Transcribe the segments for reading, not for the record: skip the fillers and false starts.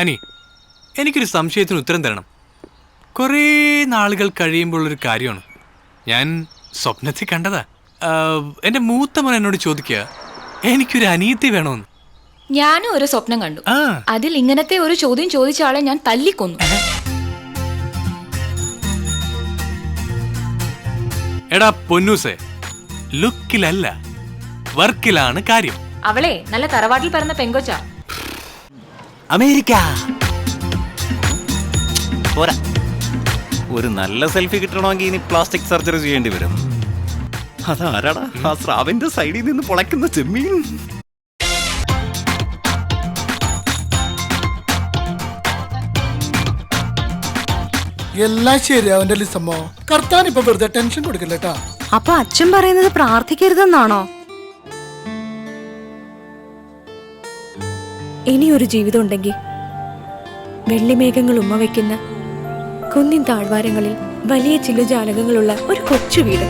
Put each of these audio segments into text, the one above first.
അനി, എനിക്കൊരു സംശയത്തിന് ഉത്തരം തരണം. കുറേ നാളുകൾ കഴിയുമ്പോഴൊരു കാര്യമാണ്. ഞാൻ സ്വപ്നത്തിൽ കണ്ടതാ. എൻ്റെ മൂത്ത മോൻ എന്നോട് ചോദിക്കുക, എനിക്കൊരു അനിയത്തി വേണമെന്ന്. ഞാനും ഒരു സ്വപ്നം കണ്ടു. അതിൽ ഇങ്ങനത്തെ ഒരു ചോദ്യം ചോദിച്ച ആളെ ഞാൻ തല്ലിക്കൊന്നു. എടാ പൊന്നൂസേ, ലുക്കിലല്ല വർക്കിലാണ് കാര്യം. അവളെ നല്ല തറവാട്ടിൽ പറഞ്ഞ പെങ്കൊച്ച. അമേരിക്ക പോരാ, ഒരു നല്ല സെൽഫി കിട്ടണമെങ്കിൽ ഇനി പ്ലാസ്റ്റിക് സർജറി ചെയ്യേണ്ടി വരും. അതാരാടാ ആ സ്രാവിന്റെ സൈഡിൽ നിന്ന് പൊളയ്ക്കുന്ന ചെമ്മീൻ? എല്ലാം ശരിയാവന്റെ ലിസമ്മോ. കർത്താൻ ഇപ്പൊ വെറുതെ ടെൻഷൻ കൊടുക്കില്ലട്ടാ. അപ്പൊ അച്ഛൻ പറയുന്നത് പ്രാർത്ഥിക്കരുതെന്നാണോ? ഇനിയൊരു ജീവിതം ഉണ്ടെങ്കിൽ വെള്ളിമേഘങ്ങൾ ഉമ്മ വയ്ക്കുന്ന കുന്നിൻ താഴ്വാരങ്ങളിൽ വലിയ ചില്ലുജാലകങ്ങളുള്ള ഒരു കൊച്ചു വീട്.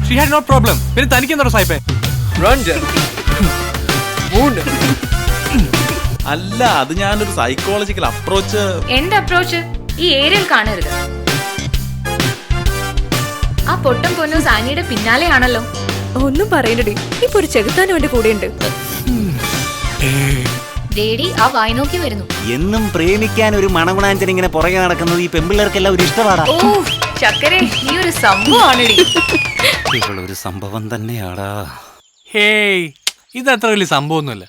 She had no problem. പിന്നെ തനിക്കെന്താ സായിപ്പേ? അല്ല, അത് ഞാനൊരു സൈക്കോളജിക്കൽ അപ്രോച്ച്. എന്റെ അപ്രോച്ച് ഈ ഏരിയയിൽ കാണരുത്. ആ പൊട്ടം പൊന്നു സാനിയുടെ പിന്നാലെയാണല്ലോ. ഒന്നും പറയണ്ടടി, ഇപ്പൊ ഒരു ചെകുത്താനും എന്റെ കൂടെ ഉണ്ട്. ഡേഡി ആ വായി നോക്കി വരുന്നു. എന്നും പ്രേമിക്കാൻ ഒരു മണഗുണാഞ്ചൻ ഇങ്ങനെ പുറകെ നടക്കുന്നത് ഈ പെമ്പിള്ളേർക്കെല്ലാം ഒരു ഇഷ്ടപാടാ. ഓ ചക്കരെ, നീ ഒരു സംഭവമാണെടി. ഇവളൊരു സംഭവം തന്നെയാടാ. ഹേയ്, ഇത് അത്ര വലിയ സംഭവമൊന്നുമല്ല.